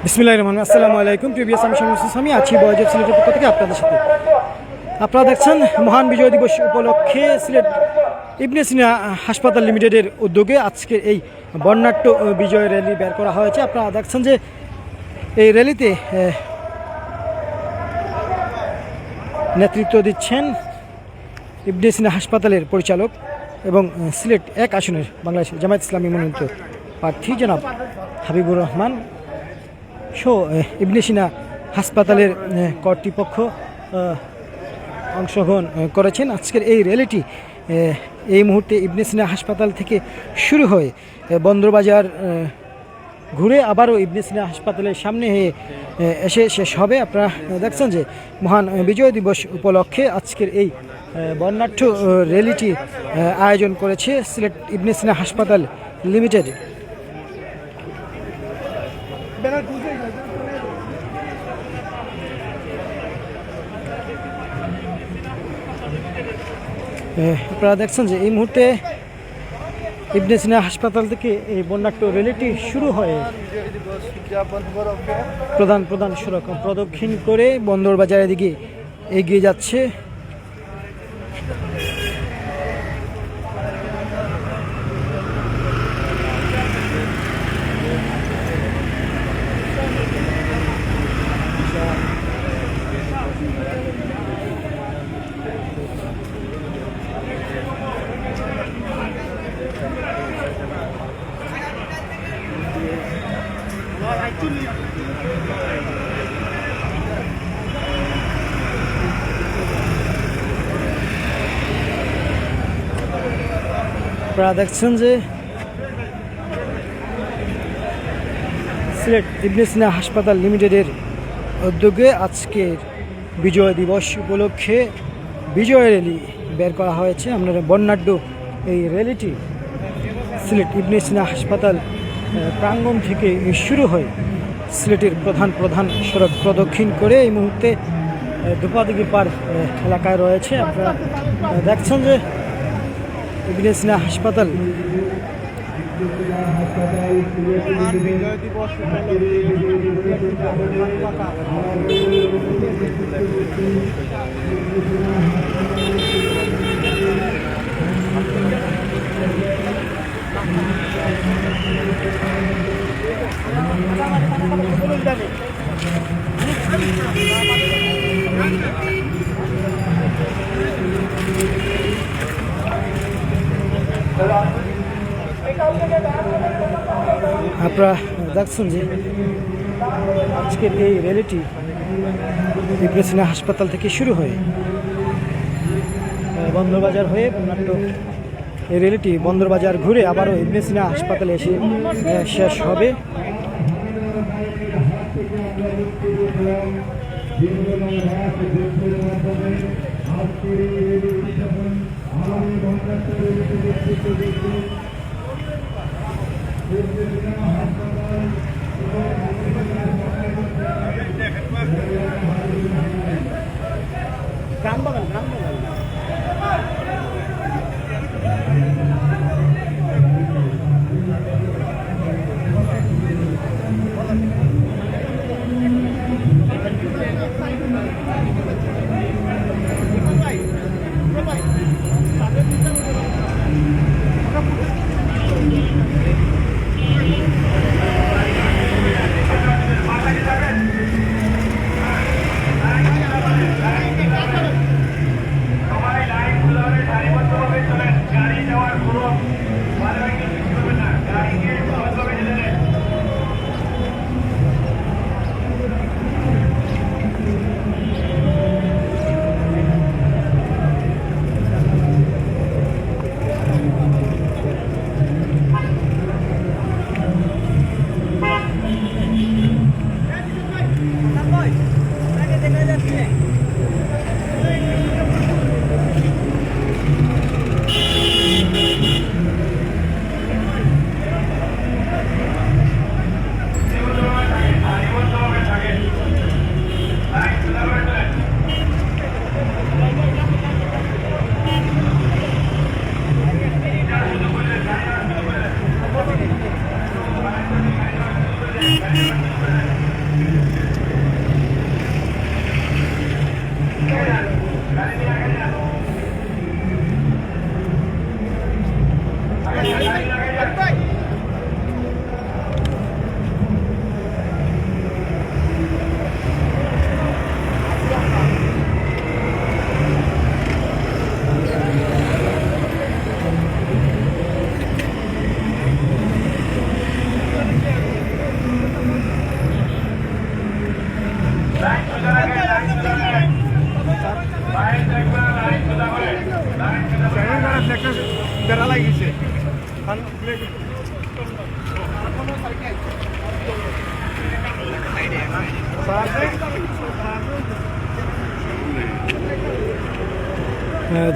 বিসমিল্লাহির রহমানির রহিম। আসসালামু আলাইকুম। প্রিভিয়াস আমি শামীম আমি আছি বয়জেব সিলেটের পক্ষ থেকে আপনাদের সাথে। আপনারা দেখছেন মহান বিজয় দিবস উপলক্ষে সিলেট ইবনে সিনা হাসপাতাল লিমিটেডের উদ্যোগে আজকের এই বর্ণাঢ্য বিজয় র্যালি বের করা হয়েছে। আপনারা দেখছেন যে এই র্যালিতে নেতৃত্ব দিচ্ছেন ইবনে সিনা হাসপাতালের পরিচালক এবং সিলেট ১ আসনের বাংলাদেশ জামায়াত ইসলামী মনোনীত প্রার্থী জনাব হাবিবুর রহমান সহ ইবনে সিনা হাসপাতালের কর্তৃপক্ষ অংশগ্রহণ করেছেন। আজকের এই র্যালিটি এই মুহূর্তে ইবনে সিনা হাসপাতাল থেকে শুরু হয়ে বন্দরবাজার ঘুরে আবারও ইবনে সিনা হাসপাতালের সামনে এসে শেষ হবে। আপনারা দেখছেন যে মহান বিজয় দিবস উপলক্ষে আজকের এই বর্ণাঢ্য র্যালিটি আয়োজন করেছে সিলেট ইবনে সিনা হাসপাতাল লিমিটেড। আপনারা দেখছেন যে এই মুহূর্তে ইবনে সিনা হাসপাতাল থেকে এই বর্ণাঢ্য র্যালিটি শুরু হয়ে প্রধান সড়ক প্রদক্ষিণ করে বন্দরবাজারের দিকে এগিয়ে যাচ্ছে। আপনারা দেখছেন যে সিলেট ইবনে সিনা হাসপাতাল লিমিটেডের উদ্যোগে আজকের বিজয় দিবস উপলক্ষে বিজয় র্যালি বের করা হয়েছে। আপনারা বর্ণাঢ্য এই র্যালিটি সিলেট ইবনে সিনা হাসপাতাল প্রাঙ্গণ থেকে শুরু হয় সিলেটের প্রধান সড়ক প্রদক্ষিণ করে এই মুহূর্তে ধূপাদিঘি পার এলাকায় রয়েছে। আপনারা দেখছেন যে ইবনে সিনা হাসপাতাল আপনারা দেখছেন যে আজকের এই র্যালিটি ইবনে সিনা হাসপাতাল থেকে শুরু হয়ে বন্দরবাজার হয়ে বর্ণাঢ্য এই র্যালিটি বন্দরবাজার ঘুরে আবারও ইবনে সিনা হাসপাতালে এসে শেষ হবে।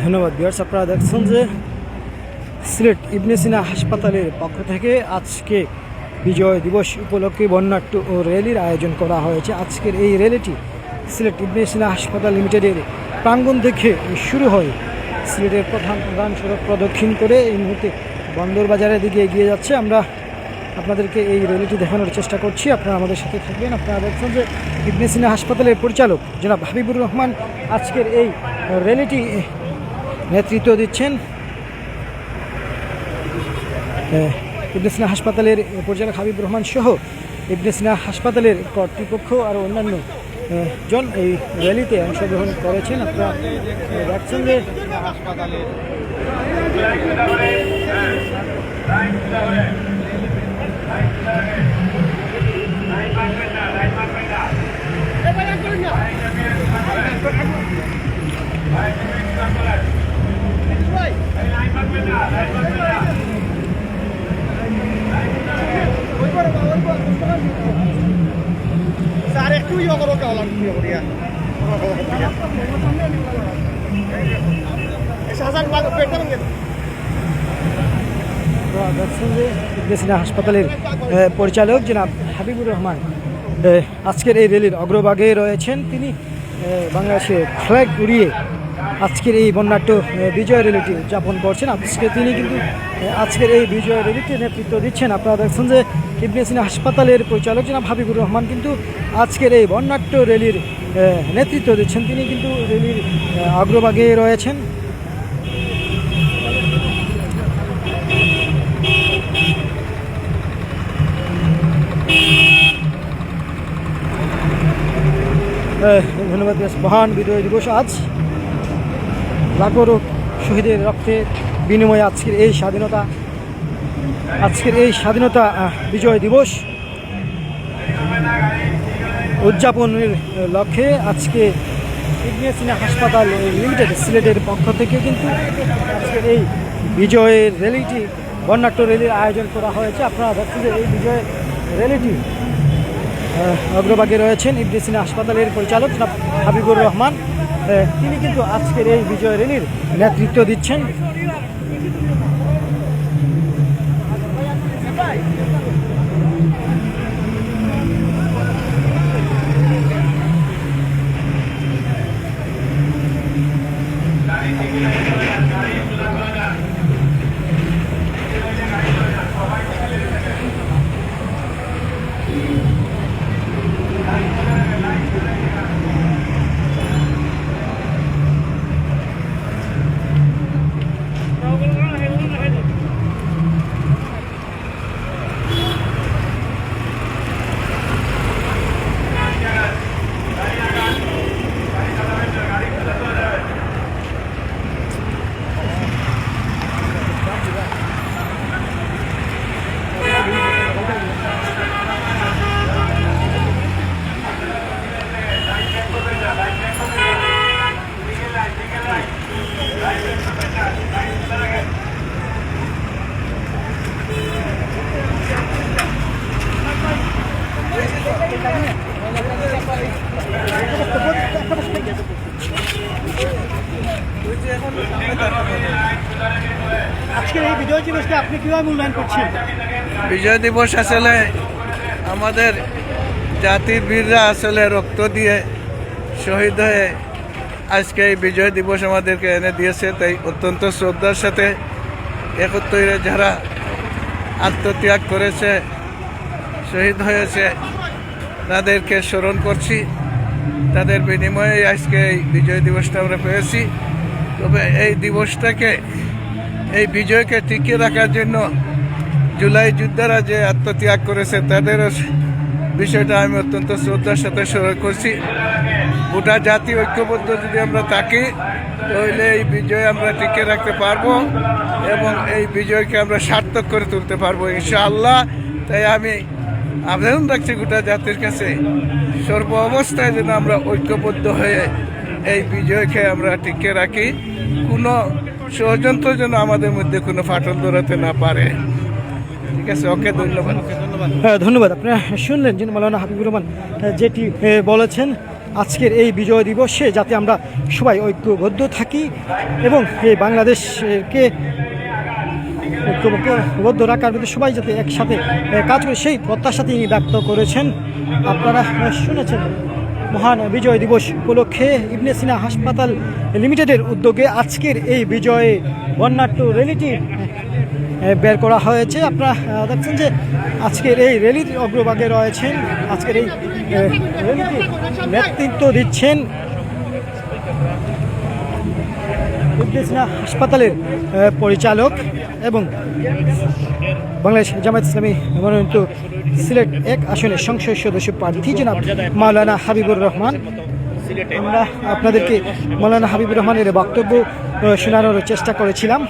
ধন্যবাদ ভিউয়ার্স, আপনারা দেখছেন যে সিলেট ইবনে সিনা হাসপাতালের পক্ষ থেকে আজকে বিজয় দিবস উপলক্ষে বর্ণাঢ্য ও র্যালির আয়োজন করা হয়েছে। আজকের এই র্যালিটি সিলেট ইবনে সিনা হাসপাতাল লিমিটেডের প্রাঙ্গণ থেকে শুরু হয়। সিলেটের প্রধান সড়ক প্রদক্ষিণ করে এই মুহূর্তে বন্দর বাজারের দিকে এগিয়ে যাচ্ছে। আমরা আপনাদেরকে এই র্যালিটি দেখানোর চেষ্টা করছি, আপনারা আমাদের সাথে থাকবেন। আপনারা দেখছেন যে ইবনে সিনা হাসপাতালের পরিচালক জনাব হাবিবুর রহমান আজকের এই র্যালিটি নেতৃত্ব দিচ্ছেন। ইবনে সিনা হাসপাতালের পরিচালক হাবিবুর রহমান সহ ইবনে সিনা হাসপাতালের কর্তৃপক্ষ আর অন্যান্য জন এই র্যালিতে অংশগ্রহণ করেছেন। আপনারা দেখছেন যে হাসপাতালের স্যার একটু ইয়ে করো কালাম ইয়ে করিয়া ইবনে সিনা হাসপাতালের পরিচালক জনাব হাবিবুর রহমান আজকের এই র্যালির অগ্রভাগে রয়েছেন। তিনি বাংলাদেশের ফ্ল্যাগ উড়িয়ে আজকের এই বর্ণাঢ্য বিজয় র্যালিটি উদযাপন করছেন। আজকে তিনি কিন্তু আজকের এই বিজয় র্যালিটির নেতৃত্ব দিচ্ছেন। আপনারা দেখছেন যে ইবনে সিনা হাসপাতালের পরিচালক জনাব হাবিবুর রহমান কিন্তু আজকের এই বর্ণাঢ্য র্যালির নেতৃত্ব দিচ্ছেন। তিনি কিন্তু র্যালির অগ্রভাগে রয়েছেন। ধন্যবাদ। মহান বিজয় দিবস আজ লাখো শহীদের রক্তের বিনিময়ে আজকের এই স্বাধীনতা বিজয় দিবস উদযাপনের লক্ষ্যে আজকে ইবনে সিনা হাসপাতাল লিমিটেড সিলেটের পক্ষ থেকে কিন্তু আজকের এই বিজয়ের র্যালিটি বর্ণাঢ্য র্যালির আয়োজন করা হয়েছে। আপনারা দেখছেন যে এই বিজয়ের র্যালিটি অগ্রভাগে রয়েছেন ইবনে সিনা হাসপাতালের পরিচালক জনাব হাবিবুর রহমান। তিনি কিন্তু আজকের এই বিজয় র্যালির নেতৃত্ব দিচ্ছেন। আজকের এই বিজয় দিবসকে আপনি কিভাবে মূল্যায়ন করছেন? বিজয় দিবস আসলে আমাদের জাতির বীররা আসলে রক্ত দিয়ে শহীদ হয়ে আজকে এই বিজয় দিবস আমাদেরকে এনে দিয়েছে। তাই অত্যন্ত শ্রদ্ধার সাথে একত্রে যারা আত্মত্যাগ করেছে, শহীদ হয়েছে, তাদেরকে স্মরণ করছি। তাদের বিনিময়ে আজকে এই বিজয় দিবসটা আমরা পেয়েছি। তবে এই দিবসটাকে, এই বিজয়কে টিকিয়ে রাখার জন্য জুলাই যোদ্ধারা যে আত্মত্যাগ করেছে তাদের বিষয়টা আমি অত্যন্ত শ্রদ্ধার সাথে স্মরণ করছি। গোটা জাতি ঐক্যবদ্ধ যদি আমরা থাকি তাহলে এই বিজয় আমরা টিকিয়ে রাখতে পারবো এবং এই বিজয়কে আমরা সার্থক করে তুলতে পারবো ইনশাআল্লাহ। তাই আমি আবেদন রাখছি গোটা জাতির কাছে, সর্ব অবস্থায় যেন আমরা ঐক্যবদ্ধ হয়ে এই বিজয়কে আমরা টিকিয়ে রাখি। কোনো ষড়যন্ত্র যেন আমাদের মধ্যে কোনো ফাটল ধরাতে না পারে। ঠিক আছে, ওকে, ধন্যবাদ। ধন্যবাদ। আপনারা শুনলেন যে মাওলানা হাবিবুর রহমান যেটি বলেছেন, আজকের এই বিজয় দিবসে যাতে আমরা সবাই ঐক্যবদ্ধ থাকি এবং এই বাংলাদেশকে ঐক্যবদ্ধ রাখার মধ্যে সবাই যাতে একসাথে কাজ করে সেই প্রত্যাশা তিনি ব্যক্ত করেছেন। আপনারা শুনেছেন মহান বিজয় দিবস উপলক্ষে ইবনে সিনা হাসপাতাল লিমিটেডের উদ্যোগে আজকের এই বিজয়ে বর্ণাঢ্য র্যালিটি বের করা হয়েছে। আপনারা দেখছেন যে আজকের এই র্যালির অগ্রভাগে রয়েছেন, আজকের এই র্যালিটি নেতৃত্ব দিচ্ছেন ইবনে সিনা হাসপাতালের পরিচালক এবং বাংলাদেশ জামায়াত ইসলামী মনোনীত সিলেট 1 আসনের সংসদ সদস্য প্রার্থী জনাব মাওলানা হাবিবুর রহমান। আমরা আপনাদেরকে মাওলানা হাবিবুর রহমানের বক্তব্য শোনানোর চেষ্টা করেছিলাম।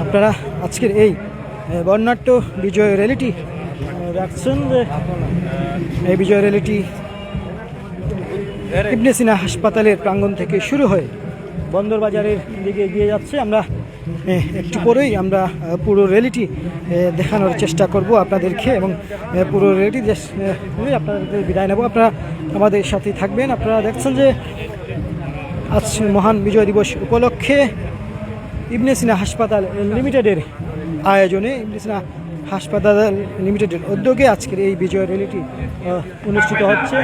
আপনারা আজকের এই বর্ণাঢ্য বিজয় র্যালিটি দেখছেন যে এই বিজয় র্যালিটি ইবনে সিনা হাসপাতালের প্রাঙ্গণ থেকে শুরু হয়ে বন্দরবাজারের দিকে এগিয়ে যাচ্ছে। আমরা একটু পরেই আমরা পুরো র্যালিটি দেখানোর চেষ্টা করব আপনাদেরকে এবং পুরো র্যালিটি আপনাদের বিদায় নেব। আপনারা আমাদের সাথে থাকবেন। আপনারা দেখছেন যে আজ মহান বিজয় দিবস উপলক্ষে ইবনে সিনা হাসপাতাল লিমিটেডের আয়োজনে ইবনে সিনা হাসপাতাল লিমিটেডের উদ্যোগে আজকের এই বিজয় র্যালিটি অনুষ্ঠিত হচ্ছে।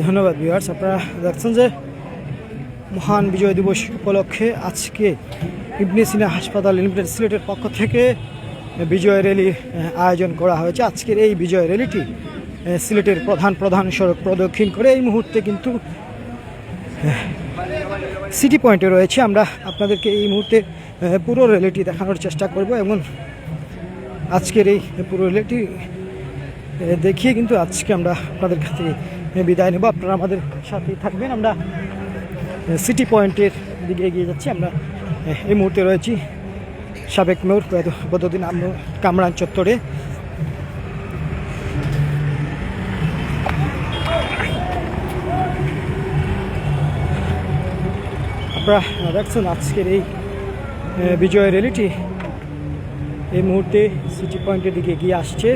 ধন্যবাদ ভিউয়ার্স। আপনারা দেখছেন যে মহান বিজয় দিবস উপলক্ষে আজকে ইবনে সিনা হাসপাতাল লিমিটেড সিলেটের পক্ষ থেকে বিজয় র্যালির আয়োজন করা হয়েছে। আজকের এই বিজয় র্যালিটি সিলেটের প্রধান সড়ক প্রদক্ষিণ করে এই মুহূর্তে কিন্তু সিটি পয়েন্টে রয়েছে। আমরা আপনাদেরকে এই মুহূর্তে পুরো র্যালিটি দেখানোর চেষ্টা করব এবং আজকের এই পুরো র্যালিটি দেখিয়ে কিন্তু আজকে আমরা আপনাদের কাছে বিদায় নেব। আপনারা আমাদের সাথেই থাকবেন। আমরা সিটি পয়েন্টের দিকে এগিয়ে যাচ্ছি। আমরা এই মুহূর্তে রয়েছি সাবেক মেয়র বদরুদ্দিন কামরান চত্বরে। আপনারা দেখছেন আজকের এই বিজয় র্যালিটি এই মুহূর্তে সিটি পয়েন্টের দিকে এগিয়ে আসছে।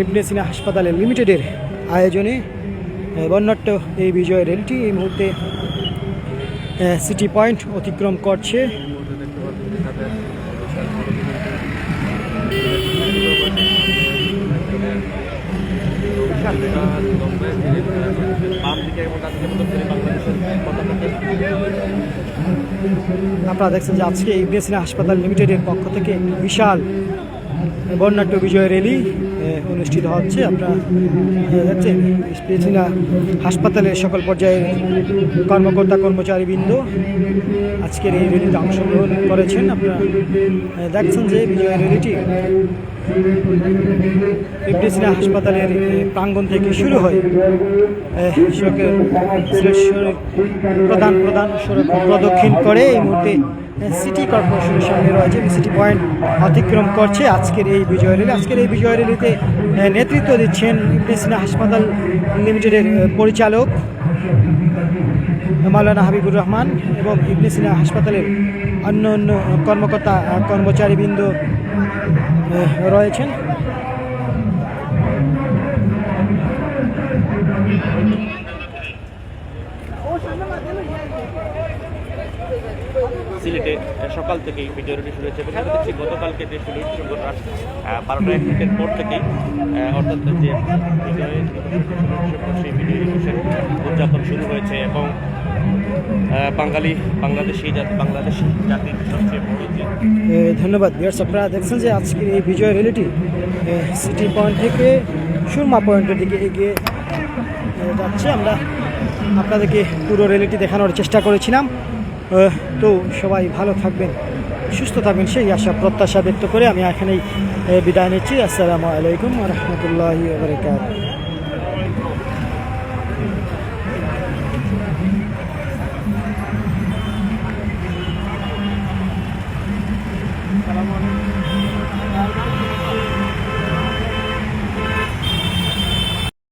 ইবনে সিনা হাসপাতাল লিমিটেডের আয়োজনে বর্ণাঢ্য এই বিজয় র্যালিটি এই মুহূর্তে সিটি পয়েন্ট অতিক্রম করছে। আপনারা দেখছেন যে আজকে ইবনে সিনা হাসপাতাল লিমিটেডের পক্ষ থেকে বিশাল বর্ণাঢ্য বিজয় র্যালি অনুষ্ঠিত হচ্ছে। আপনারা দেখছেন স্পেসিনা হাসপাতালের সকল পর্যায়ের কর্মকর্তা কর্মচারীবৃন্দ আজকের এই র্যালিতে অংশগ্রহণ করেছেন। আপনারা দেখছেন যে বিজয় র্যালিটি স্পেসিনা হাসপাতালের প্রাঙ্গণ থেকে শুরু হয় প্রধান সড়ক প্রদক্ষিণ করে এই মুহূর্তে সিটি কর্পোরেশনের সামনে রয়েছে, সিটি পয়েন্ট অতিক্রম করছে আজকের এই বিজয় র্যালি। আজকের এই বিজয় র্যালিতে নেতৃত্ব দিচ্ছেন ইবনে সিনা হাসপাতাল লিমিটেডের পরিচালক মাওলানা হাবিবুর রহমান এবং ইবনে সিনা হাসপাতালের অন্য কর্মকর্তা কর্মচারীবৃন্দ রয়েছেন। সিলেটে সকাল থেকেই ভিডিও রেডি শুরু হয়েছে এবং আমরা দেখছি গতকালকে যে 16 ডিসেম্বর রাত 12টা 1 মিনিটের পর থেকেই অর্থাৎ যে সেই ভিডিও দিবসের উদযাপন শুরু হয়েছে এবং বাংলাদেশি জাতির সবচেয়ে বড় যে ধন্যবাদ ভিউয়ার্স, আপনারা দেখছেন যে আজকের এই বিজয় র্যালিটি সিটি পয়েন্ট থেকে সুরমা পয়েন্টের দিকে এগিয়ে যাচ্ছে। আমরা আপনাদেরকে পুরো র্যালিটি দেখানোর চেষ্টা করেছিলাম। তো সবাই ভালো থাকবেন, সুস্থ থাকবেন সেই আশা প্রত্যাশা ব্যক্ত করে আমি এখানেই বিদায় নিচ্ছি। আসসালামু আলাইকুম ওয়া রাহমাতুল্লাহি ওয়া বারাকাতুহু।